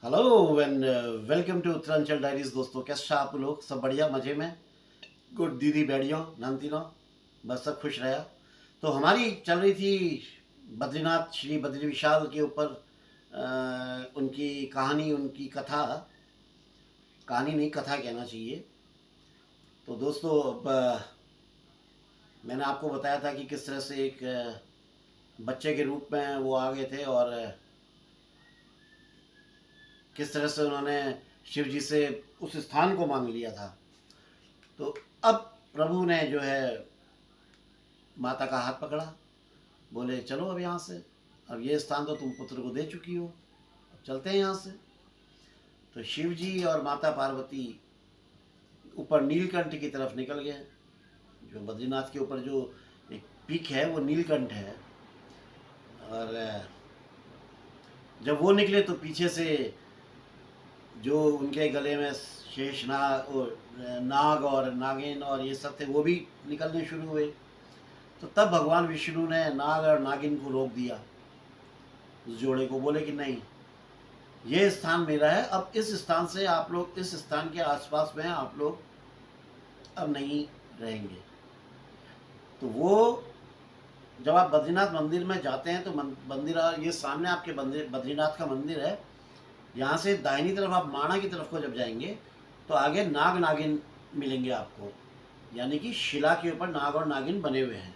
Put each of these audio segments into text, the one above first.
Hello and welcome to Uttaranchal diaries. दोस्तों कैसे आप लोग? सब बढ़िया, मज़े में? गुड दीदी बैडियो नानतीनो, बस सब खुश रहा। तो हमारी चल रही थी बद्रीनाथ श्री बद्री विशाल के ऊपर उनकी कहानी, उनकी कथा। कहानी नहीं, कथा कहना चाहिए। तो दोस्तों अब मैंने आपको बताया था कि किस तरह से एक बच्चे के रूप में वो आ गए थे और किस तरह से उन्होंने शिव जी से उस स्थान को मांग लिया था। तो अब प्रभु ने जो है माता का हाथ पकड़ा, बोले चलो अब यहाँ से, अब ये स्थान तो तुम पुत्र को दे चुकी हो, अब चलते हैं यहाँ से। तो शिव जी और माता पार्वती ऊपर नीलकंठ की तरफ निकल गए। जो बद्रीनाथ के ऊपर जो एक पीक है वो नीलकंठ है। और जब वो निकले तो पीछे से जो उनके गले में शेष नाग और नाग और नागिन और ये सब थे वो भी निकलने शुरू हुए। तो तब भगवान विष्णु ने नाग और नागिन को रोक दिया, उस जोड़े को। बोले कि नहीं, ये स्थान मेरा है, अब इस स्थान से आप लोग, इस स्थान के आसपास में आप लोग अब नहीं रहेंगे। तो वो जब आप बद्रीनाथ मंदिर में जाते हैं तो मंदिर, ये सामने आपके बद्रीनाथ का मंदिर है। यहाँ से दाहिनी तरफ आप माणा की तरफ को जब जाएंगे तो आगे नाग नागिन मिलेंगे आपको, यानी कि शिला के ऊपर नाग और नागिन बने हुए हैं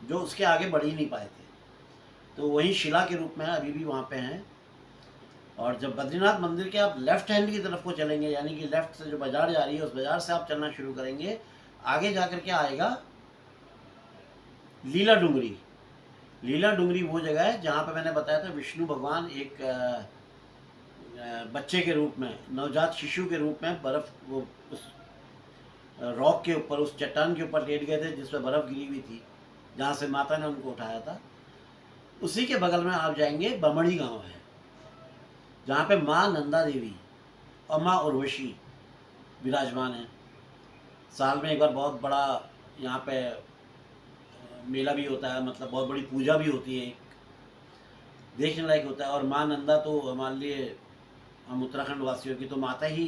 जो उसके आगे बढ़ ही नहीं पाए थे। तो वही शिला के रूप में अभी भी वहाँ पे हैं। और जब बद्रीनाथ मंदिर के आप लेफ्ट हैंड की तरफ को चलेंगे, यानी कि लेफ्ट से जो बाजार जा रही है उस बाजार से आप चलना शुरू करेंगे, आगे जाकर के आएगा लीला डुंगरी। लीला डुंगरी वो जगह है जहाँ पे मैंने बताया था विष्णु भगवान एक बच्चे के रूप में, नवजात शिशु के रूप में बर्फ, वो उस रॉक के ऊपर, उस चट्टान के ऊपर लेट गए थे जिसमें बर्फ गिरी हुई थी, जहाँ से माता ने उनको उठाया था। उसी के बगल में आप जाएंगे, बमड़ी गांव है जहाँ पे माँ नंदा देवी और माँ उर्वशी विराजमान है। साल में एक बार बहुत बड़ा यहाँ पे मेला भी होता है, मतलब बहुत बड़ी पूजा भी होती है, देखने लायक होता है। और माँ नंदा तो हमारे लिए, हम उत्तराखंड वासियों की तो माता ही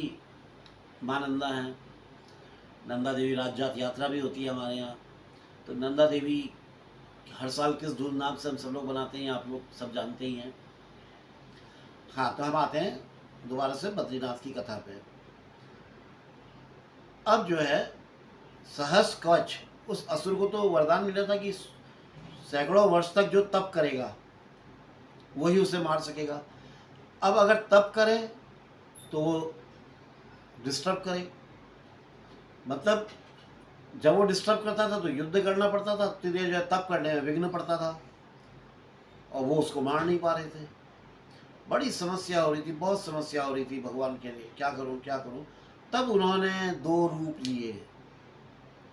माँ नंदा हैं। नंदा देवी राजजात यात्रा भी होती है हमारे यहाँ। तो नंदा देवी हर साल किस धूमधाम से हम सब लोग बनाते हैं, आप लोग सब जानते ही हैं। हाँ, तो हम आते हैं दोबारा से बद्रीनाथ की कथा पे। अब जो है सहस कवच, उस असुर को तो वरदान मिला था कि सैकड़ों वर्ष तक जो तप करेगा वही उसे मार सकेगा। अब अगर तप करे तो वो डिस्टर्ब करे, मतलब जब वो डिस्टर्ब करता था तो युद्ध करना पड़ता था, उतनी देर जो है तप करने में विघ्न पड़ता था और वो उसको मार नहीं पा रहे थे। बड़ी समस्या हो रही थी, बहुत समस्या हो रही थी भगवान के लिए, क्या करूं क्या करूं। तब उन्होंने दो रूप लिए,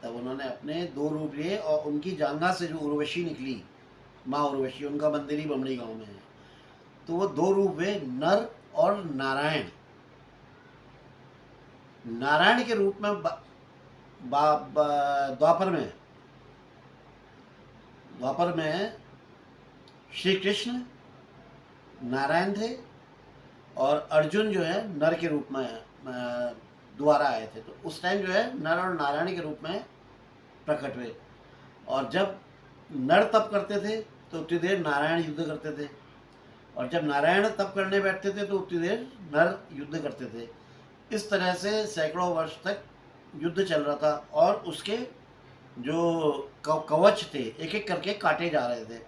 तब उन्होंने अपने दो रूप लिए और उनकी जांघा से जो उर्वशी निकली, माँ उर्वशी, उनका मंदिर ही बमड़ी गांव में है। तो वो दो रूप हुए, नर और नारायण। नारायण के रूप में द्वापर में श्री कृष्ण नारायण थे और अर्जुन जो है नर के रूप में दोबारा आए थे। तो उस टाइम जो है नर और नारायण के रूप में प्रकट हुए। और जब नर तप करते थे तो उतनी देर नारायण युद्ध करते थे, और जब नारायण तप करने बैठते थे तो उतनी देर नर युद्ध करते थे। इस तरह से सैकड़ों वर्ष तक युद्ध चल रहा था और उसके जो कवच थे एक एक करके काटे जा रहे थे।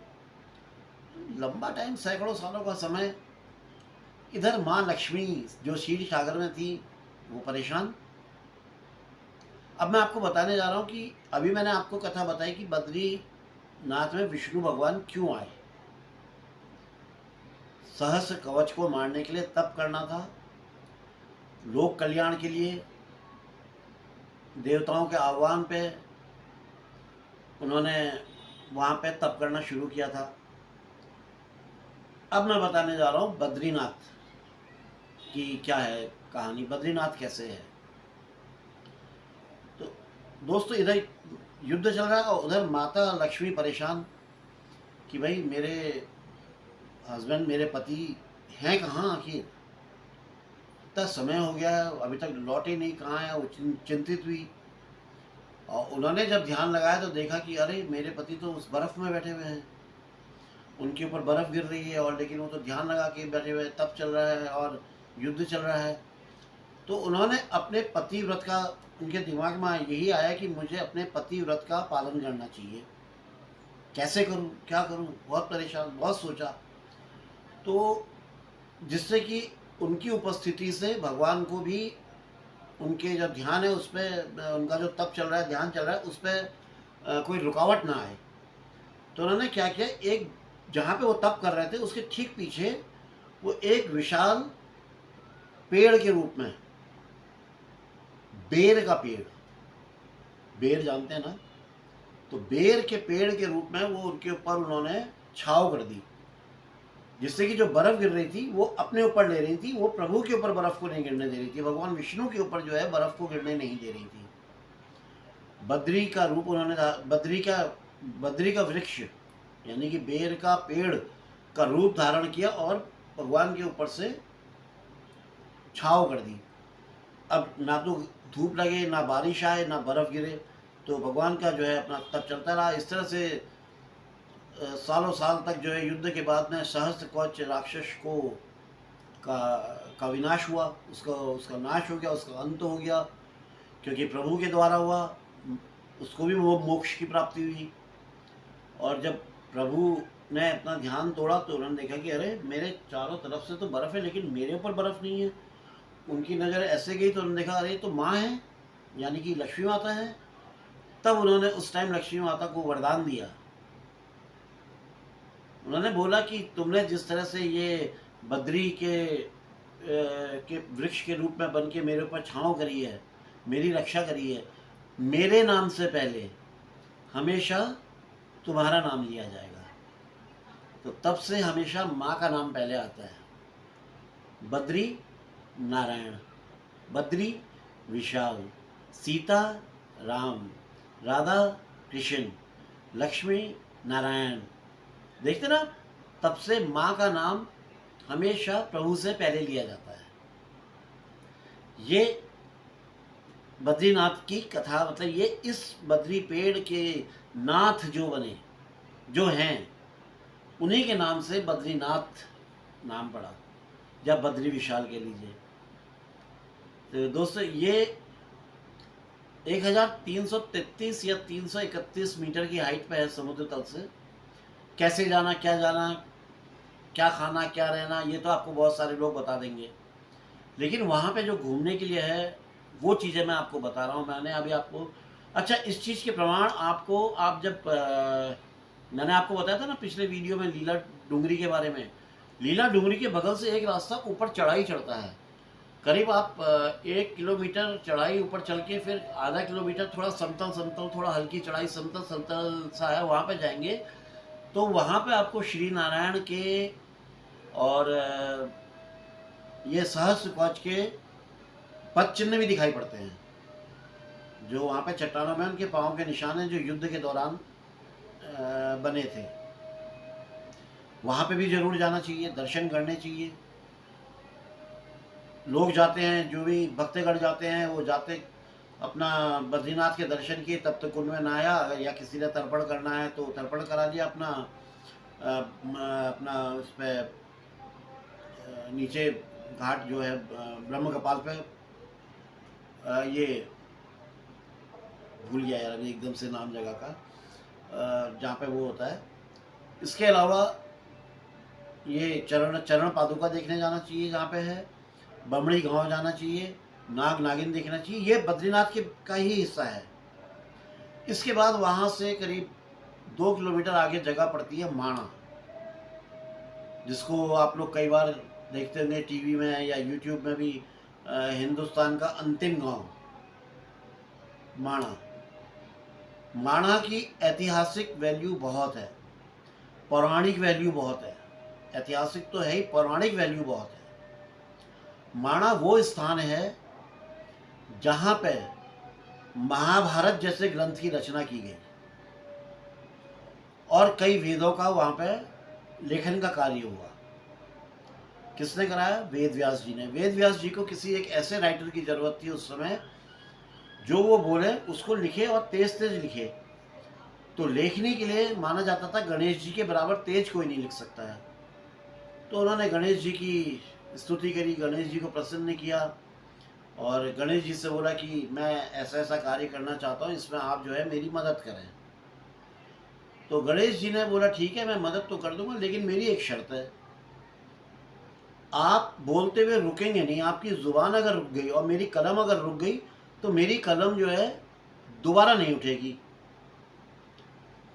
लंबा टाइम, सैकड़ों सालों का समय। इधर माँ लक्ष्मी जो क्षीर सागर में थी वो परेशान। अब मैं आपको बताने जा रहा हूँ कि अभी मैंने आपको कथा बताई कि बद्रीनाथ में विष्णु भगवान क्यों आए। सहस्र कवच को मारने के लिए तप करना था, लोक कल्याण के लिए, देवताओं के आह्वान पे उन्होंने वहाँ पे तप करना शुरू किया था। अब मैं बताने जा रहा हूँ बद्रीनाथ की क्या है कहानी, बद्रीनाथ कैसे है। तो दोस्तों इधर युद्ध चल रहा है और उधर माता लक्ष्मी परेशान कि भाई मेरे हस्बैंड, मेरे पति हैं कहाँ आखिर। इतना समय हो गया है, अभी तक लौटे नहीं, कहाँ है? वो चिंतित हुई और उन्होंने जब ध्यान लगाया तो देखा कि अरे मेरे पति तो उस बर्फ़ में बैठे हुए हैं, उनके ऊपर बर्फ़ गिर रही है और लेकिन वो तो ध्यान लगा के बैठे हुए हैं, तप चल रहा है और युद्ध चल रहा है। तो उन्होंने अपने पति व्रत का, उनके दिमाग में यही आया कि मुझे अपने पति व्रत का पालन करना चाहिए। कैसे करूं, क्या करूं? बहुत परेशान, बहुत सोचा। तो जिससे कि उनकी उपस्थिति से भगवान को भी उनके जो ध्यान है उस पर, उनका जो तप चल रहा है, ध्यान चल रहा है, उस पर कोई रुकावट ना आए। तो उन्होंने क्या किया, एक जहाँ पे वो तप कर रहे थे उसके ठीक पीछे वो एक विशाल पेड़ के रूप में, बेर का पेड़, बेर जानते हैं ना, तो बेर के पेड़ के रूप में वो उनके ऊपर उन्होंने छाव कर दी, जिससे कि जो बर्फ गिर रही थी वो अपने ऊपर ले रही थी, वो प्रभु के ऊपर बर्फ को नहीं गिरने दे रही थी, भगवान विष्णु के ऊपर जो है बर्फ को गिरने नहीं दे रही थी। बद्री का रूप उन्होंने, बद्री का वृक्ष यानी कि बेर का पेड़ का रूप धारण किया और भगवान के ऊपर से छाव कर दी। अब ना तो धूप लगे, ना बारिश आए, ना बर्फ गिरे, तो भगवान का जो है अपना तप चलता रहा। इस तरह से सालों साल तक जो है युद्ध के बाद में सहस्त्रकवच राक्षस को का विनाश हुआ, उसका नाश हो गया, उसका अंत हो गया, क्योंकि प्रभु के द्वारा हुआ। उसको भी वो मोक्ष की प्राप्ति हुई। और जब प्रभु ने अपना ध्यान तोड़ा तो उन्होंने देखा कि अरे मेरे चारों तरफ से तो बर्फ़ है लेकिन मेरे ऊपर बर्फ़ नहीं है। उनकी नज़र ऐसे गई तो उन्होंने देखा अरे तो माँ है, यानी कि लक्ष्मी माता है। तब उन्होंने उस टाइम लक्ष्मी माता को वरदान दिया। उन्होंने बोला कि तुमने जिस तरह से ये बद्री के वृक्ष के रूप में बन के मेरे ऊपर छाँव करी है, मेरी रक्षा करी है, मेरे नाम से पहले हमेशा तुम्हारा नाम लिया जाएगा। तो तब से हमेशा माँ का नाम पहले आता है। बद्री नारायण, बद्री विशाल, सीता राम, राधा कृष्ण, लक्ष्मी नारायण। देखते ना, तब से माँ का नाम हमेशा प्रभु से पहले लिया जाता है। ये बद्रीनाथ की कथा, मतलब ये इस बद्री पेड़ के नाथ जो बने, जो हैं, उन्हीं के नाम से बद्रीनाथ नाम पड़ा, या बद्री विशाल कह लीजिए। तो दोस्तों ये 1333 या 331 मीटर की हाइट पे है समुद्र तल से। कैसे जाना, क्या खाना, क्या रहना, ये तो आपको बहुत सारे लोग बता देंगे, लेकिन वहाँ पे जो घूमने के लिए है वो चीज़ें मैं आपको बता रहा हूँ। मैंने अभी आपको, अच्छा इस चीज़ के प्रमाण आपको, आप जब मैंने आपको बताया था ना पिछले वीडियो में लीला डुंगरी के बारे में, लीला डुंगरी के बगल से एक रास्ता ऊपर चढ़ाई चढ़ता है। करीब आप 1 किलोमीटर चढ़ाई ऊपर चल के फिर आधा किलोमीटर थोड़ा समतल, थोड़ा हल्की चढ़ाई, समतल सा है, वहाँ पे जाएंगे तो वहाँ पे आपको श्री नारायण के और ये सहस्त्रकवच के पद चिन्ह भी दिखाई पड़ते हैं, जो वहाँ पे चट्टानों में उनके पाँव के निशान हैं, जो युद्ध के दौरान बने थे। वहाँ पे भी जरूर जाना चाहिए, दर्शन करने चाहिए। लोग जाते हैं, जो भी भक्तगण जाते हैं वो जाते अपना बद्रीनाथ के दर्शन किए, तब तक कुंड में नहाया, अगर या किसी ने तर्पण करना है तो तर्पण करा लिया अपना, अपना उस पर नीचे घाट जो है ब्रह्म कपाल पे, ये भूल गया यार अभी एकदम से नाम जगह का, जहाँ पे वो होता है। इसके अलावा ये चरण पादुका देखने जाना चाहिए जहाँ पे है, बमड़ी गांव जाना चाहिए, नाग नागिन देखना चाहिए। ये बद्रीनाथ के का ही हिस्सा है। इसके बाद वहाँ से करीब 2 किलोमीटर आगे जगह पड़ती है माणा, जिसको आप लोग कई बार देखते होंगे टीवी में या यूट्यूब में भी, हिंदुस्तान का अंतिम गांव माणा। माणा की ऐतिहासिक वैल्यू बहुत है, पौराणिक वैल्यू बहुत है। ऐतिहासिक तो है ही, पौराणिक वैल्यू बहुत है। माणा वो स्थान है जहाँ पे महाभारत जैसे ग्रंथ की रचना की गई और कई वेदों का वहाँ पे लेखन का कार्य हुआ। किसने कराया? वेद व्यास जी ने। वेद व्यास जी को किसी एक ऐसे राइटर की ज़रूरत थी उस समय, जो वो बोले उसको लिखे और तेज तेज लिखे। तो लेखनी के लिए माना जाता था गणेश जी के बराबर तेज कोई नहीं लिख सकता है। तो उन्होंने गणेश जी की स्तुति करी, गणेश जी को प्रसन्न किया और गणेश जी से बोला कि मैं ऐसा ऐसा कार्य करना चाहता हूँ, इसमें आप जो है मेरी मदद करें। तो गणेश जी ने बोला ठीक है, मैं मदद तो कर दूंगा, लेकिन मेरी एक शर्त है, आप बोलते हुए रुकेंगे नहीं। आपकी जुबान अगर रुक गई और मेरी कलम अगर रुक गई तो मेरी कलम जो है दोबारा नहीं उठेगी।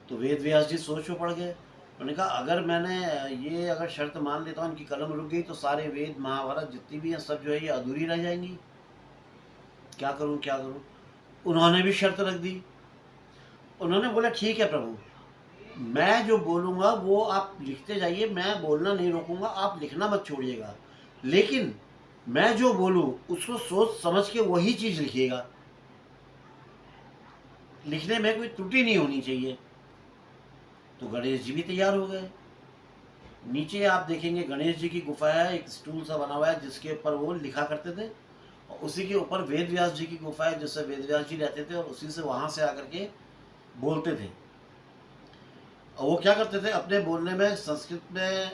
तो वेद व्यास जी सोच में पड़ गए। उन्होंने कहा अगर मैंने ये अगर शर्त मान लेता हूँ, इनकी कलम रुक गई तो सारे वेद महाभारत जितनी भी हैं सब जो है ये अधूरी रह जाएंगी। क्या करूँ क्या करूँ? उन्होंने भी शर्त रख दी। उन्होंने बोला ठीक है प्रभु, मैं जो बोलूँगा वो आप लिखते जाइए, मैं बोलना नहीं रोकूंगा, आप लिखना मत छोड़िएगा, लेकिन मैं जो बोलूँ उसको सोच समझ के वही चीज़ लिखिएगा, लिखने में कोई त्रुटि नहीं होनी चाहिए। तो गणेश जी भी तैयार हो गए। नीचे आप देखेंगे गणेश जी की गुफा है, एक स्टूल सा बना हुआ है जिसके ऊपर वो लिखा करते थे, और उसी के ऊपर वेद व्यास जी की गुफा है जिससे वेद व्यास जी रहते थे और उसी से वहाँ से आकर के बोलते थे। और वो क्या करते थे, अपने बोलने में संस्कृत में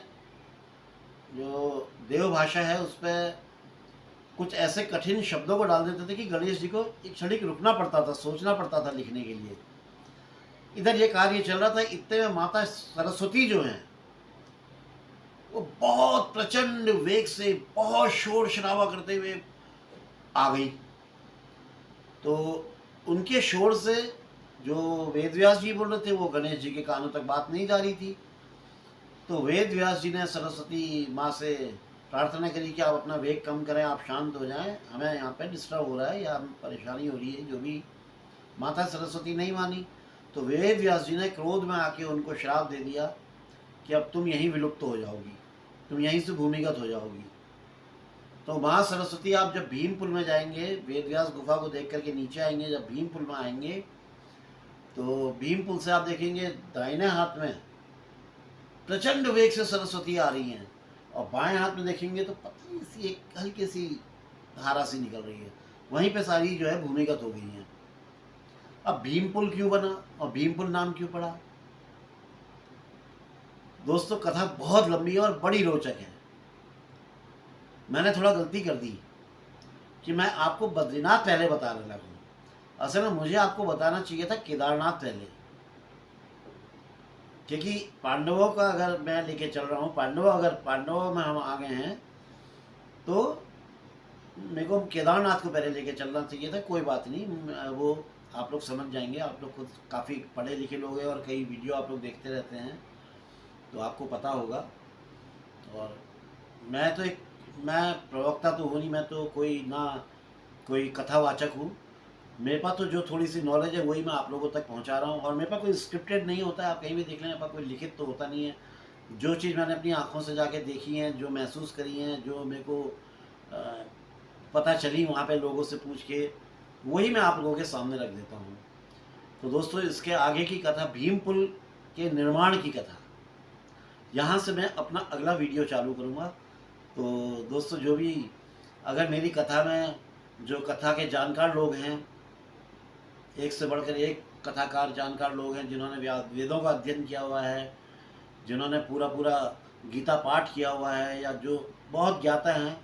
जो देव भाषा है उस पर कुछ ऐसे कठिन शब्दों को डाल देते थे कि गणेश जी को एक क्षणिक रुकना पड़ता था, सोचना पड़ता था लिखने के लिए। इधर ये कार्य चल रहा था, इतने में माता सरस्वती जो हैं वो बहुत प्रचंड वेग से बहुत शोर शराबा करते हुए आ गई। तो उनके शोर से जो वेद व्यास जी बोल रहे थे वो गणेश जी के कानों तक बात नहीं जा रही थी। तो वेद व्यास जी ने सरस्वती माँ से प्रार्थना करी कि आप अपना वेग कम करें, आप शांत हो जाएं, हमें यहाँ पे डिस्टर्ब हो रहा है या हमें परेशानी हो रही है। जो भी माता सरस्वती नहीं मानी, तो वेद व्यास जी ने क्रोध में आके उनको श्राप दे दिया कि अब तुम यहीं विलुप्त हो जाओगी, तुम यहीं से भूमिगत हो जाओगी। तो माँ सरस्वती आप जब भीमपुल में जाएंगे, वेद व्यास गुफा को देख करके नीचे आएंगे, जब भीमपुल में आएंगे तो भीमपुल से आप देखेंगे दाहिने हाथ में प्रचंड वेग से सरस्वती आ रही हैं, और बाएं हाथ में देखेंगे तो पतली सी एक हल्की सी धारा सी निकल रही है, वहीं पे सारी जो है भूमिगत हो गई हैं। अब भीमपुल क्यों बना और भीमपुल नाम क्यों पड़ा? दोस्तों कथा बहुत लंबी है और बड़ी रोचक है। मैंने थोड़ा गलती कर दी कि मैं आपको बद्रीनाथ पहले बताने लगा। असल में मुझे आपको बताना चाहिए था केदारनाथ पहले, क्योंकि पांडवों का अगर मैं लेके चल रहा हूँ, पांडवों में हम आ गए हैं तो मेरे को केदारनाथ को पहले लेके चलना चाहिए था। कोई बात नहीं, वो आप लोग समझ जाएंगे, आप लोग खुद काफ़ी पढ़े लिखे लोग हैं और कई वीडियो आप लोग देखते रहते हैं तो आपको पता होगा। और मैं प्रवक्ता तो हूँ नहीं, मैं तो कोई कथावाचक हूँ। मेरे पास तो जो थोड़ी सी नॉलेज है वही मैं आप लोगों तक पहुँचा रहा हूँ, और मेरे पास कोई स्क्रिप्टेड नहीं होता है। आप कहीं भी देख लें, मेरे पास कोई लिखित तो होता नहीं है। जो चीज़ मैंने अपनी आँखों से जाके देखी हैं, जो महसूस करी हैं, जो मेरे को पता चली वहाँ पे लोगों से पूछ के, वही मैं आप लोगों के सामने रख देता हूँ। तो दोस्तों इसके आगे की कथा, भीमपुल के निर्माण की कथा, यहाँ से मैं अपना अगला वीडियो चालू करूँगा। तो दोस्तों जो भी अगर मेरी कथा में जो कथा के जानकार लोग हैं, एक से बढ़कर एक कथाकार जानकार लोग हैं जिन्होंने वेदों का अध्ययन किया हुआ है, जिन्होंने पूरा पूरा गीता पाठ किया हुआ है, या जो बहुत ज्ञाता हैं,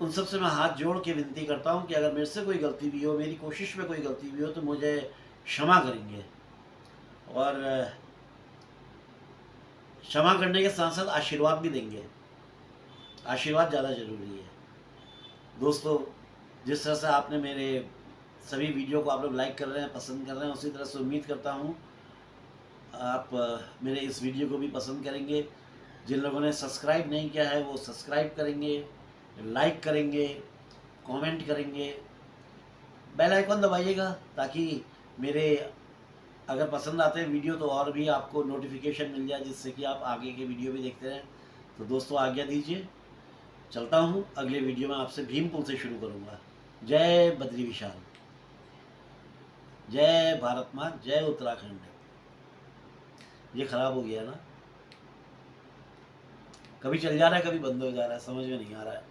उन सब से मैं हाथ जोड़ के विनती करता हूँ कि अगर मेरे से कोई गलती भी हो, मेरी कोशिश में कोई गलती भी हो, तो मुझे क्षमा करेंगे। और क्षमा करने के साथ साथ आशीर्वाद भी देंगे। आशीर्वाद ज़्यादा ज़रूरी है। दोस्तों जिस तरह से आपने मेरे सभी वीडियो को आप लोग लाइक कर रहे हैं, पसंद कर रहे हैं, उसी तरह से उम्मीद करता हूँ आप मेरे इस वीडियो को भी पसंद करेंगे। जिन लोगों ने सब्सक्राइब नहीं किया है वो सब्सक्राइब करेंगे, लाइक करेंगे, कमेंट करेंगे, बेल आइकन दबाइएगा ताकि मेरे अगर पसंद आते हैं वीडियो तो और भी आपको नोटिफिकेशन मिल जाए, जिससे कि आप आगे के वीडियो भी देखते रहें। तो दोस्तों आज्ञा दीजिए, चलता हूँ। अगले वीडियो में आपसे भीमपुल से शुरू करूँगा। जय बद्री विशाल, जय भारत माँ, जय उत्तराखंड। ये खराब हो गया ना। कभी चल जा रहा है, कभी बंद हो जा रहा है, समझ में नहीं आ रहा है।